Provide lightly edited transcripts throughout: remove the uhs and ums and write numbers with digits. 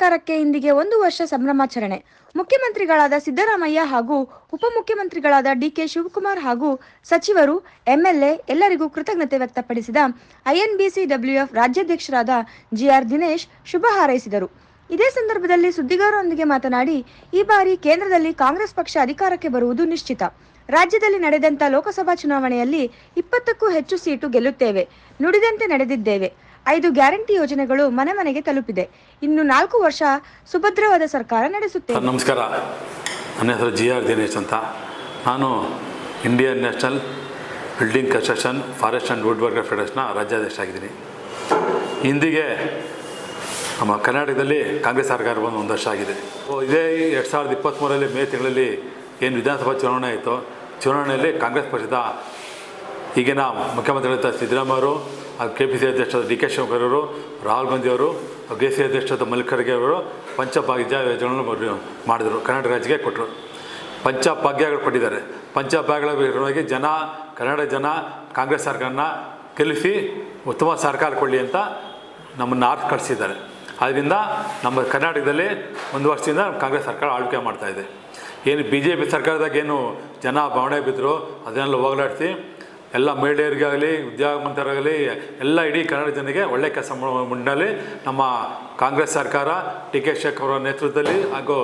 ಸರ್ಕಾರಕ್ಕೆ ಇಂದಿಗೆ 1 ವರ್ಷ ಸಂಭ್ರಮಾಚರಣೆ. ಮುಖ್ಯಮಂತ್ರಿಗಳಾದ ಸಿದ್ದರಾಮಯ್ಯ ಹಾಗೂ ಉಪಮುಖ್ಯಮಂತ್ರಿಗಳಾದ ಡಿಕೆ ಶಿವಕುಮಾರ್ ಹಾಗೂ ಸಚಿವರು, ಎಂಎಲ್ಎ ಎಲ್ಲರಿಗೂ ಕೃತಜ್ಞತೆ ವ್ಯಕ್ತಪಡಿಸಿದ INBCWF ರಾಜ್ಯಾಧ್ಯಕ್ಷರಾದ ಜಿಆರ್ ದಿನೇಶ್ ಶುಭ ಹಾರೈಸಿದರು. ಇದೇ ಸಂದರ್ಭದಲ್ಲಿ ಸುದ್ದಿಗಾರರೊಂದಿಗೆ ಮಾತನಾಡಿ, ಈ ಬಾರಿ ಕೇಂದ್ರದಲ್ಲಿ ಕಾಂಗ್ರೆಸ್ ಪಕ್ಷ ಅಧಿಕಾರಕ್ಕೆ ಬರುವುದು ನಿಶ್ಚಿತ. ರಾಜ್ಯದಲ್ಲಿ ನಡೆದಂತ ಲೋಕಸಭಾ ಚುನಾವಣೆಯಲ್ಲಿ 20ಕ್ಕೂ ಹೆಚ್ಚು ಸೀಟು ಗೆಲ್ಲುತ್ತೇವೆ. ನುಡಿದಂತೆ ನಡೆದಿದ್ದೇವೆ. 5 ಗ್ಯಾರಂಟಿ ಯೋಜನೆಗಳು ಮನೆ ಮನೆಗೆ ತಲುಪಿದೆ. ಇನ್ನು 4 ವರ್ಷ ಸುಭದ್ರವಾದ ಸರ್ಕಾರ ನಡೆಸುತ್ತೇವೆ. ನಮಸ್ಕಾರ, ನನ್ನ ಹೆಸರು ಜಿಆರ್ ದಿನೇಶ್ ಅಂತ. ನಾನು Indian national building construction forest and wood worker ಫೆಡರೇಷನ್ನ ರಾಜ್ಯಾಧ್ಯಕ್ಷ ಆಗಿದ್ದೀನಿ. ಇಂದಿಗೆ ನಮ್ಮ ಕರ್ನಾಟಕದಲ್ಲಿ ಕಾಂಗ್ರೆಸ್ ಸರ್ಕಾರ ಬಂದು 1 ವರ್ಷ ಆಗಿದೆ. ಇದೇ 2023ರಲ್ಲಿ ಮೇ ತಿಂಗಳಲ್ಲಿ ಏನು ವಿಧಾನಸಭಾ ಚುನಾವಣೆ ಆಯಿತು, ಚುನಾವಣೆಯಲ್ಲಿ ಕಾಂಗ್ರೆಸ್ ಪಕ್ಷದ ಈಗಿನ ಮುಖ್ಯಮಂತ್ರಿಗಳಾದ ಸಿದ್ದರಾಮಯ್ಯವರು, KPC ಅಧ್ಯಕ್ಷರಾದ DK ಶಿವಕುಮಾರ್ ಅವರು, ರಾಹುಲ್ ಗಾಂಧಿ ಅವರು, GC ಅಧ್ಯಕ್ಷರಾದ ಮಲ್ಲಿಕಾರ್ಜುನ ಅವರು ಪಂಚಭಾಗ್ಯ ಯೋಜನೆಗಳನ್ನು ಮಾಡಿದರು. ಕರ್ನಾಟಕ ರಾಜ್ಯಕ್ಕೆ ಕೊಟ್ಟರು. ಪಂಚಭಾಗ್ಯಗಳು ಕೊಟ್ಟಿದ್ದಾರೆ. ಪಂಚಭಾಗ್ಯಗಳ ವಿರುದ್ಧವಾಗಿ ಕನ್ನಡ ಜನ ಕಾಂಗ್ರೆಸ್ ಸರ್ಕಾರನ ಗೆಲ್ಲಿಸಿ ಉತ್ತಮ ಸರ್ಕಾರ ಕೊಡಲಿ ಅಂತ ನಮ್ಮನ್ನು ಆರ್ತ್ ಕಳಿಸಿದ್ದಾರೆ. ಆದ್ದರಿಂದ ನಮ್ಮ ಕರ್ನಾಟಕದಲ್ಲಿ 1 ವರ್ಷದಿಂದ ಕಾಂಗ್ರೆಸ್ ಸರ್ಕಾರ ಆಳ್ವಿಕೆ ಮಾಡ್ತಾಯಿದೆ. ಏನು BJP ಸರ್ಕಾರದಾಗ ಏನು ಜನ ಭಾವನೆ ಬಿದ್ದರು ಅದನ್ನೆಲ್ಲ ಹೋಗಲಾಡಿಸಿ ಎಲ್ಲ ಮಹಿಳೆಯರಿಗಾಗಲಿ, ಉದ್ಯೋಗವಂತರಾಗಲಿ, ಎಲ್ಲ ಇಡೀ ಕನ್ನಡ ಜನರಿಗೆ ಒಳ್ಳೆಯ ಕೆಲಸ ಮುನ್ನಲ್ಲಿ ನಮ್ಮ ಕಾಂಗ್ರೆಸ್ ಸರ್ಕಾರ DK ಶಿವಕುಮಾರ್ ಅವರ ನೇತೃತ್ವದಲ್ಲಿ ಹಾಗೂ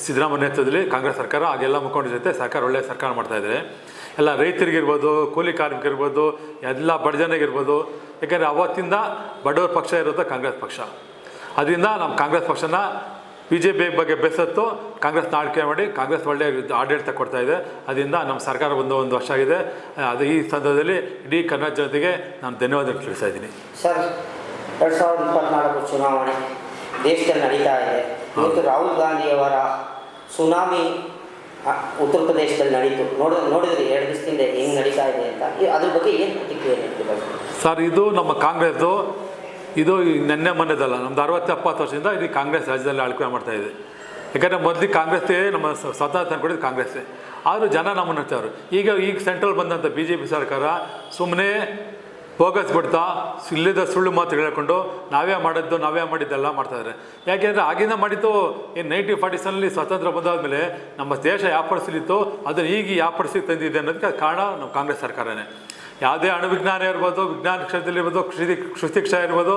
ಸಿದ್ದರಾಮಯ್ಯ ನೇತೃತ್ವದಲ್ಲಿ ಕಾಂಗ್ರೆಸ್ ಸರ್ಕಾರ ಹಾಗೆಲ್ಲ ಮುಖಂಡರ ಜೊತೆ ಸರ್ಕಾರ ಒಳ್ಳೆಯ ಸರ್ಕಾರ ಮಾಡ್ತಾಯಿದ್ದಾರೆ. ಎಲ್ಲ ರೈತರಿಗಿರ್ಬೋದು, ಕೂಲಿ ಕಾರ್ಮಿಕರಿರ್ಬೋದು, ಎಲ್ಲ ಬಡ ಜನರಿಗಿರ್ಬೋದು. ಯಾಕೆಂದರೆ ಅವತ್ತಿಂದ ಬಡವರ ಪಕ್ಷ ಇರೋದು ಕಾಂಗ್ರೆಸ್ ಪಕ್ಷ. ಅದರಿಂದ ನಮ್ಮ ಕಾಂಗ್ರೆಸ್ ಪಕ್ಷನ BJP ಬಗ್ಗೆ ಬೆಸತ್ತು ಕಾಂಗ್ರೆಸ್ನ ಆಳ್ವಿಕೆ ಮಾಡಿ ಕಾಂಗ್ರೆಸ್ ಒಳ್ಳೆಯ ಆಡಳಿತ ಕೊಡ್ತಾಯಿದೆ. ಅದರಿಂದ ನಮ್ಮ ಸರ್ಕಾರ ಬಂದು 1 ವರ್ಷ ಆಗಿದೆ. ಅದು ಈ ಸಂದರ್ಭದಲ್ಲಿ ಇಡೀ ಕನ್ನಡ ಜನತೆಗೆ ನಾನು ಧನ್ಯವಾದ ತಿಳಿಸ್ತಾ ಇದ್ದೀನಿ. ಸರ್, 2024 ಚುನಾವಣೆ ದೇಶದಲ್ಲಿ ನಡೀತಾ ಇದೆ. ಇವತ್ತು ರಾಹುಲ್ ಗಾಂಧಿಯವರ ಸುನಾಮಿ ಉತ್ತರ ಪ್ರದೇಶದಲ್ಲಿ ನಡೀತು. ನೋಡಿದ್ರಿ 2 ದಿವಸದಿಂದ ಹೆಂಗೆ ನಡೀತಾ ಇದೆ ಅಂತ. ಅದ್ರ ಬಗ್ಗೆ ಏನು ಪ್ರತಿಕ್ರಿಯೆ ನೀಡ್ತೀರಾ ಸರ್? ಇದು ನಮ್ಮ ಕಾಂಗ್ರೆಸ್ದು, ಇದು ನೆನ್ನೆ ಮೊನ್ನೆದಲ್ಲ, ನಮ್ದು 60-70 ವರ್ಷದಿಂದ ಇದು ಕಾಂಗ್ರೆಸ್ ರಾಜ್ಯದಲ್ಲಿ ಆಳ್ವಿಕೆ ಮಾಡ್ತಾಯಿದೆ. ಯಾಕಂದರೆ ಮೊದಲು ಕಾಂಗ್ರೆಸ್ಸೇ ನಮ್ಮ ಸ್ವತಂತ್ರ ತಂದ್ಕೊಡಿದ್ದು ಕಾಂಗ್ರೆಸ್ಸೇ. ಆದರೂ ಜನ ನಮ್ಮನ್ನು ಹಚ್ಚವರು. ಈಗ ಸೆಂಟ್ರಲ್ ಬಂದಂಥ BJP ಸರ್ಕಾರ ಸುಮ್ಮನೆ ಬೋಗಸ್ ಬಿಡ್ತಾ ಇಲ್ಲದ ಸುಳ್ಳು ಮಾತು ಹೇಳ್ಕೊಂಡು ನಾವೇ ಮಾಡಿದ್ದೆಲ್ಲ ಮಾಡ್ತಾಯಿದ್ದಾರೆ. ಯಾಕೆಂದರೆ ಆಗಿಂದ ಮಾಡಿದ್ದು ಏನು 1947ನಲ್ಲಿ ಸ್ವಾತಂತ್ರ್ಯ ಬಂದಾದಮೇಲೆ ನಮ್ಮ ದೇಶ ಯಾವ ಪರಿಸ್ಥಿತಿ ಇತ್ತು ಅದನ್ನು ಈಗ ಯಾವ ಪರಿಸ್ಥಿತಿ ತಂದಿದೆ ಅನ್ನೋದಕ್ಕೆ ಕಾರಣ ನಮ್ಮ ಕಾಂಗ್ರೆಸ್ ಸರ್ಕಾರನೇ. ಯಾವುದೇ ಅಣುವಿಜ್ಞಾನ ಇರ್ಬೋದು, ವಿಜ್ಞಾನ ಕ್ಷೇತ್ರದಲ್ಲಿ ಇರ್ಬೋದು, ಕೃಷಿ ಕ್ಷೇತ್ರ ಇರ್ಬೋದು,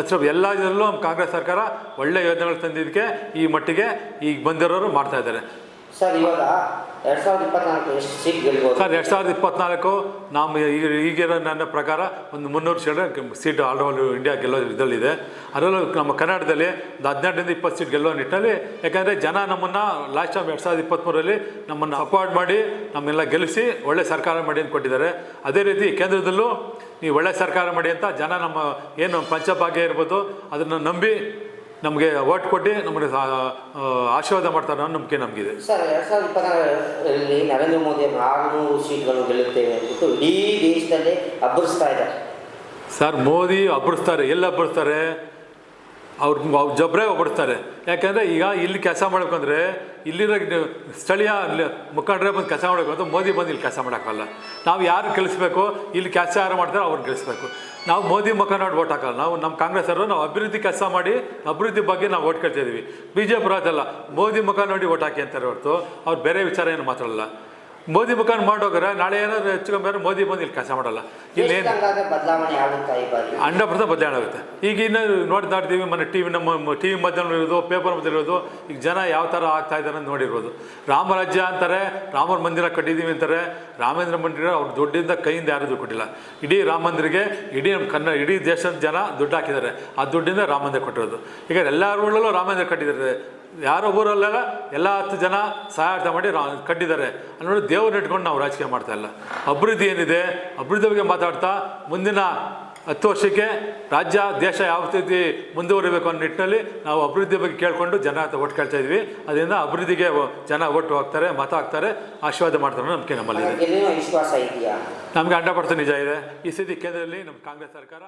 ಅದ್ರ ಎಲ್ಲ ಇದರಲ್ಲೂ ನಮ್ಮ ಕಾಂಗ್ರೆಸ್ ಸರ್ಕಾರ ಒಳ್ಳೆಯ ಯೋಜನೆಗಳು ತಂದಿದ್ದಕ್ಕೆ ಈ ಮಟ್ಟಿಗೆ ಈಗ ಬಂದಿರೋರು ಮಾಡ್ತಾಯಿದ್ದಾರೆ. ಸರ್, ಇವಾಗ 2024 ಎಷ್ಟು ಸೀಟ್ ಗೆಲ್ಬೋದು? ಸರ್, 2024 ನಮ್ಮ ಈಗಿರೋ ನನ್ನ ಪ್ರಕಾರ ಒಂದು 300 ಸೀಟ್ ಆಲ್ ಓವರ್ ಇಂಡಿಯಾ ಗೆಲ್ಲೋ ಇದರಲ್ಲಿದೆ. ಅದರಲ್ಲೂ ನಮ್ಮ ಕರ್ನಾಟಕದಲ್ಲಿ 18-20 ಸೀಟ್ ಗೆಲ್ಲೋ ನಿಟ್ಟಿನಲ್ಲಿ. ಯಾಕಂದರೆ ಜನ ನಮ್ಮನ್ನು ಲಾಸ್ಟ್ ಟೈಮ್ 2023ರಲ್ಲಿ ನಮ್ಮನ್ನು ಸಪೋರ್ಟ್ ಮಾಡಿ ನಮ್ಮೆಲ್ಲ ಗೆಲ್ಲಿಸಿ ಒಳ್ಳೆ ಸರ್ಕಾರ ಮಾಡಿ ಅಂತ ಕೊಟ್ಟಿದ್ದಾರೆ. ಅದೇ ರೀತಿ ಕೇಂದ್ರದಲ್ಲೂ ನೀವು ಒಳ್ಳೆ ಸರ್ಕಾರ ಮಾಡಿ ಅಂತ ಜನ ನಮ್ಮ ಏನು ಪಂಚಭಾಗ್ಯ ಇರ್ಬೋದು ಅದನ್ನು ನಂಬಿ ನಮಗೆ ಓಟ್ ಕೊಟ್ಟು ನಮಗೆ ಆಶೀರ್ವಾದ ಮಾಡ್ತಾರೆ ಅನ್ನೋ ನಂಬಿಕೆ ನಮಗಿದೆ. ಸರ್, 2024ರಲ್ಲಿ ನರೇಂದ್ರ ಮೋದಿ 600 ಸೀಟ್ಗಳು ಗೆಲ್ಲುತ್ತೇವೆ ಅಂದ್ಬಿಟ್ಟು ಇಡೀ ದೇಶದಲ್ಲೇ ಅಬ್ಬರಿಸ್ತಾ ಇದ್ದಾರೆ. ಸರ್, ಮೋದಿ ಅಬ್ಬರಿಸ್ತಾರೆ. ಎಲ್ಲಿ ಅಬ್ಬರಿಸ್ತಾರೆ? ಅವ್ರು ಜಬ್ರೇ ಒಬ್ಬರಿಸ್ತಾರೆ. ಯಾಕೆಂದರೆ ಈಗ ಇಲ್ಲಿ ಕೆಲಸ ಮಾಡಬೇಕಂದ್ರೆ ಇಲ್ಲಿರೋ ಸ್ಥಳೀಯ ಮುಖಂಡರೇ ಬಂದು ಕೆಲಸ ಮಾಡಬೇಕು ಅಂತ ಮೋದಿ ಬಂದು ಇಲ್ಲಿ ಕೆಲಸ ಮಾಡೋಕ್ಕಲ್ಲ. ನಾವು ಯಾರು ಗೆಲ್ಲಿಸ್ಬೇಕು, ಇಲ್ಲಿ ಕೆಲಸ ಯಾರು ಮಾಡ್ತಾರೋ ಅವ್ರನ್ನ ಗೆಲ್ಲಿಸ್ಬೇಕು. ನಾವು ಮೋದಿ ಮುಖ ನೋಡಿ ಓಟ್ ಹಾಕಲ್ಲ. ನಾವು ಕಾಂಗ್ರೆಸ್ ಅವರು ನಾವು ಅಭಿವೃದ್ಧಿ ಕೆಲಸ ಮಾಡಿ ಅಭಿವೃದ್ಧಿ ಬಗ್ಗೆ ನಾವು ಓಟ್ ಕೇಳ್ತಿದ್ದೀವಿ. BJP ಅದಲ್ಲ, ಮೋದಿ ಮುಖ ನೋಡಿ ಓಟ್ ಹಾಕಿ ಅಂತಾರೆ ಹೊರತು ಅವ್ರು ಬೇರೆ ವಿಚಾರ ಏನು ಮಾತಾಡಲ್ಲ. ಮೋದಿ ಮುಖ ಮಾಡೋಗ್ರೆ ನಾಳೆ ಏನಾದ್ರು ಹೆಚ್ಚುಕಮ್ಮಿ ಮೋದಿ ಬಂದು ಇಲ್ಲಿ ಕೆಲಸ ಮಾಡಲ್ಲ. ಇಲ್ಲಿ ಏನು 100% ಬದಲಾವಣೆ ಆಗುತ್ತೆ. ಈಗ ಇನ್ನು ನೋಡ್ತೀವಿ, ಮೊನ್ನೆ ನಮ್ಮ TV ಮಾಧ್ಯಮ ಇರೋದು, ಪೇಪರ್ ಮಧ್ಯೆ ಇರೋದು, ಈಗ ಜನ ಯಾವ ಥರ ಆಗ್ತಾ ಇದ್ದಾರೆ ಅಂತ ನೋಡಿರ್ಬೋದು. ರಾಮರಾಜ್ಯ ಅಂತಾರೆ, ರಾಮರ ಮಂದಿರ ಕಟ್ಟಿದ್ದೀವಿ ಅಂತಾರೆ. ರಾಮೇಂದ್ರ ಮಂದಿರ ಅವ್ರ ದುಡ್ಡಿಂದ ಕೈಯಿಂದ ಯಾರೂ ದುಡ್ಡು ಕೊಟ್ಟಿಲ್ಲ. ಇಡೀ ರಾಮ ಮಂದಿರಿಗೆ ಇಡೀ ದೇಶದ ಜನ ದುಡ್ಡು ಹಾಕಿದ್ದಾರೆ. ಆ ದುಡ್ಡಿಂದ ರಾಮ ಮಂದಿರ ಕೊಟ್ಟಿರೋದು. ಈಗ ಎಲ್ಲ ಊರಲ್ಲೂ ರಾಮ ಮಂದಿರ ಕಟ್ಟಿದ್ದಾರೆ. ಯಾರೋ ಊರಲ್ಲೆಲ್ಲ ಎಲ್ಲ 10 ಜನ ಸಹಾಯ ಮಾಡಿ ಕಟ್ಟಿದ್ದಾರೆ ಅನ್ನೋದು ದೇವ್ರನ್ನ ಇಟ್ಕೊಂಡು ನಾವು ರಾಜಕೀಯ ಮಾಡ್ತಾಯಿಲ್ಲ. ಅಭಿವೃದ್ಧಿ ಏನಿದೆ ಅಭಿವೃದ್ಧಿ ಬಗ್ಗೆ ಮಾತಾಡ್ತಾ ಮುಂದಿನ 10 ವರ್ಷಕ್ಕೆ ರಾಜ್ಯ ದೇಶ ಯಾವ ರೀತಿ ಮುಂದುವರಿಬೇಕು ಅನ್ನೋ ನಿಟ್ಟಿನಲ್ಲಿ ನಾವು ಅಭಿವೃದ್ಧಿ ಬಗ್ಗೆ ಕೇಳಿಕೊಂಡು ಜನ ಓಟ್ ಕೇಳ್ತಾ ಇದ್ವಿ. ಅದರಿಂದ ಅಭಿವೃದ್ಧಿಗೆ ಜನ ಓಟ್ ಹಾಕ್ತಾರೆ, ಮತ ಹಾಕ್ತಾರೆ, ಆಶೀರ್ವಾದ ಮಾಡ್ತಾರೆ ನಂಬಿಕೆ ನಮ್ಮಲ್ಲಿದೆ. ವಿಶ್ವಾಸ ಇದೆಯಾ? ನಮಗೆ 100% ನಿಜ ಇದೆ. ಈ ಸತಿ ಕೇಂದ್ರದಲ್ಲಿ ನಮ್ಮ ಕಾಂಗ್ರೆಸ್ ಸರ್ಕಾರ